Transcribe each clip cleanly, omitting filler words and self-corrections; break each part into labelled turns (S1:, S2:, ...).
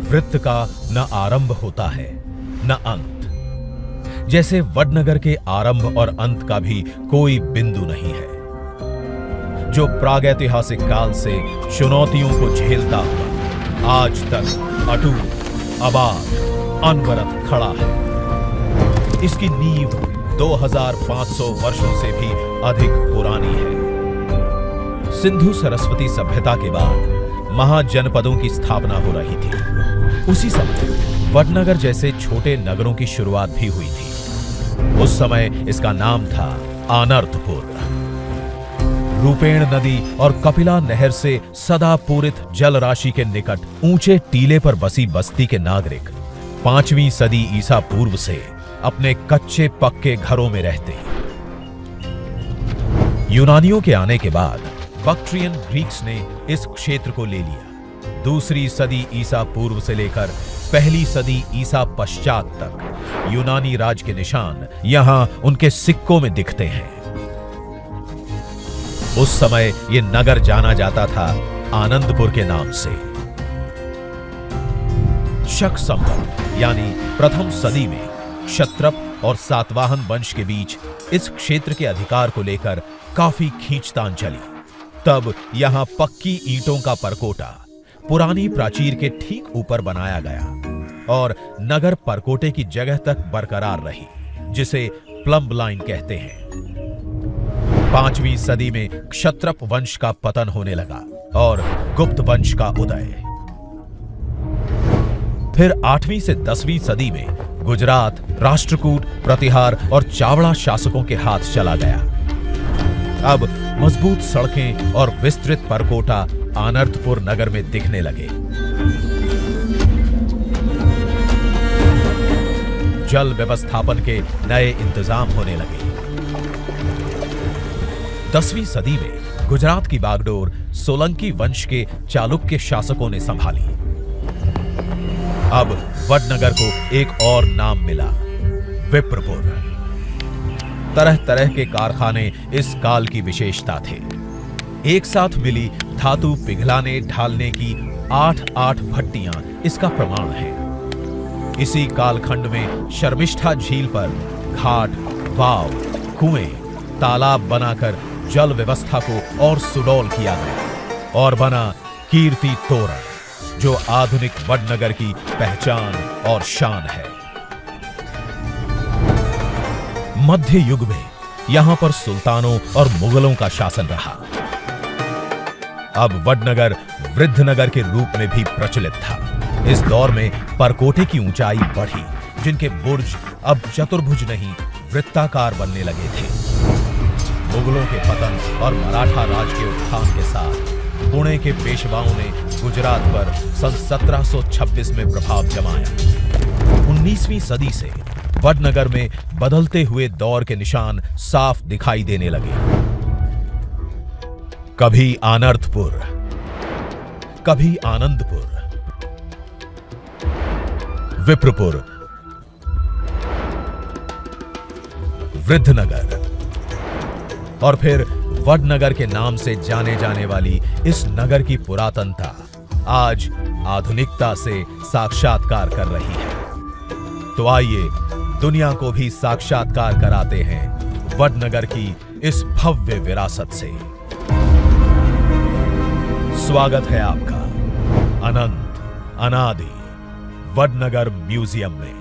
S1: वृत्त का न आरंभ होता है न अंत, जैसे वडनगर के आरंभ और अंत का भी कोई बिंदु नहीं है, जो प्रागैतिहासिक काल से चुनौतियों को झेलता हुआ आज तक अटूट आबाद अनवरत खड़ा है। इसकी नींव 2500 वर्षों से भी अधिक पुरानी है। सिंधु सरस्वती सभ्यता के बाद महाजनपदों की स्थापना हो रही थी। उसी समय वडनगर जैसे छोटे नगरों की शुरुआत भी हुई थी। उस समय इसका नाम था आनर्तपुर। रूपेण नदी और कपिला नहर से सदा पूरित जल राशि के निकट ऊंचे टीले पर बसी बस्ती के नागरिक 5वीं सदी ईसा पूर्व से अपने कच्चे पक्के घरों में रहते। यूनानियों के आने के बाद बक्ट्रियन ग्रीक्स ने इस क्षेत्र को ले लिया। 2री सदी ईसा पूर्व से लेकर 1ली सदी ईसा पश्चात तक यूनानी राज के निशान यहां उनके सिक्कों में दिखते हैं। उस समय यह नगर जाना जाता था आनंदपुर के नाम से। शक संवत यानी प्रथम सदी में क्षत्रप और सातवाहन वंश के बीच इस क्षेत्र के अधिकार को लेकर काफी खींचतान चली। तब यहां पक्की ईंटों का परकोटा पुरानी प्राचीर के ठीक ऊपर बनाया गया और नगर परकोटे की जगह तक बरकरार रही, जिसे प्लम्ब लाइन कहते हैं। 5वीं सदी में क्षत्रप वंश का पतन होने लगा और गुप्त वंश का उदय। फिर 8वीं से 10वीं सदी में गुजरात राष्ट्रकूट, प्रतिहार और चावड़ा शासकों के हाथ चला गया। अब मजबूत सड़कें और विस्तृत परकोटा आनर्तपुर नगर में दिखने लगे। जल व्यवस्थापन के नए इंतजाम होने लगे। 10वीं सदी में गुजरात की बागडोर सोलंकी वंश के चालुक्य शासकों ने संभाली। अब वडनगर को एक और नाम मिला, विप्रपुर। तरह तरह के कारखाने इस काल की विशेषता थे। एक साथ मिली धातु पिघलाने ढालने की 8 भट्टियां इसका प्रमाण है। इसी कालखंड में शर्मिष्ठा झील पर घाट, वाव, कुएं, तालाब बनाकर जल व्यवस्था को और सुडौल किया गया और बना कीर्ति तोरण, जो आधुनिक वडनगर की पहचान और शान है। मध्य युग में यहां पर सुल्तानों और मुगलों का शासन रहा। अब वडनगर वृद्धनगर के रूप में भी प्रचलित था। इस दौर में परकोटे की ऊंचाई बढ़ी, जिनके बुर्ज अब चतुर्भुज नहीं वृत्ताकार बनने लगे थे। मुगलों के पतन और मराठा राज के उत्थान के साथ पुणे के पेशवाओं ने गुजरात पर सन 1726 में प्रभाव जमाया। 19वीं सदी से वडनगर में बदलते हुए दौर के निशान साफ दिखाई देने लगे। कभी आनर्तपुर, कभी आनंदपुर, विप्रपुर, वृद्धनगर और फिर वडनगर के नाम से जाने जाने वाली इस नगर की पुरातनता आज आधुनिकता से साक्षात्कार कर रही है। तो आइए दुनिया को भी साक्षात्कार कराते हैं वडनगर की इस भव्य विरासत से। स्वागत है आपका अनंत अनादि वडनगर म्यूजियम में।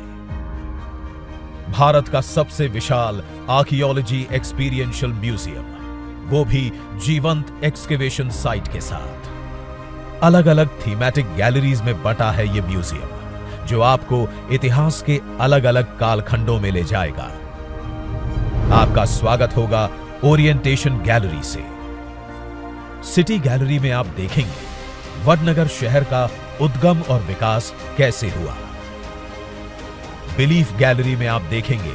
S1: भारत का सबसे विशाल आर्कियोलॉजी एक्सपीरियंशियल म्यूजियम, वो भी जीवंत एक्सकेवेशन साइट के साथ। अलग अलग थीमेटिक गैलरीज में बटा है ये म्यूजियम, जो आपको इतिहास के अलग अलग कालखंडों में ले जाएगा। आपका स्वागत होगा ओरिएंटेशन गैलरी से। सिटी गैलरी में आप देखेंगे वडनगर शहर का उद्गम और विकास कैसे हुआ। बिलीफ गैलरी में आप देखेंगे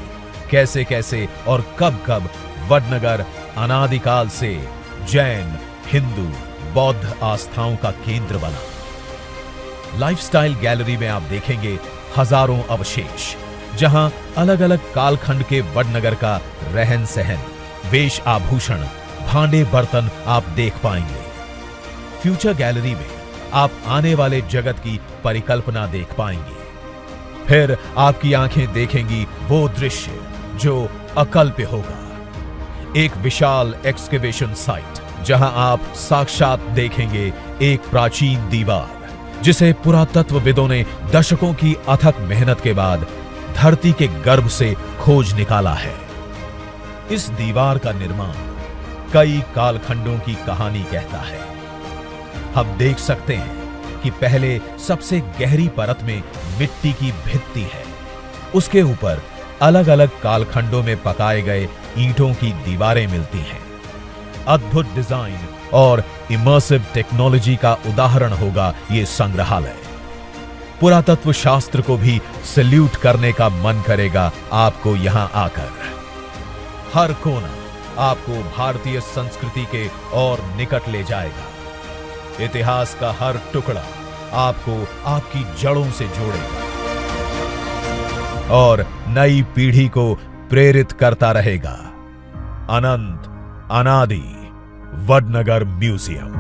S1: कैसे कैसे और कब कब वडनगर अनादिकाल से जैन, हिंदू, बौद्ध आस्थाओं का केंद्र बना। लाइफस्टाइल गैलरी में आप देखेंगे हजारों अवशेष, जहां अलग अलग कालखंड के वडनगर का रहन सहन, वेश आभूषण, भांडे बर्तन आप देख पाएंगे। फ्यूचर गैलरी में आप आने वाले जगत की परिकल्पना देख पाएंगे। फिर आपकी आंखें देखेंगी वो दृश्य जो अकल्प्य होगा। एक विशाल एक्सकेवेशन साइट, जहां आप साक्षात देखेंगे एक प्राचीन दीवार जिसे पुरातत्वविदों ने दशकों की अथक मेहनत के बाद धरती के गर्भ से खोज निकाला है। इस दीवार का निर्माण कई कालखंडों की कहानी कहता है। हम देख सकते हैं कि पहले सबसे गहरी परत में मिट्टी की भित्ति है। उसके ऊपर अलग अलग कालखंडों में पकाए गए ईंटों की दीवारें मिलती हैं। अद्भुत डिजाइन और इमर्सिव टेक्नोलॉजी का उदाहरण होगा ये संग्रहालय। पुरातत्व शास्त्र को भी सैल्यूट करने का मन करेगा आपको यहां आकर। हर कोना आपको भारतीय संस्कृति के और निकट ले जाएगा। इतिहास का हर टुकड़ा आपको आपकी जड़ों से जोड़ेगा और नई पीढ़ी को प्रेरित करता रहेगा। अनंत अनादि वडनगर म्यूजियम।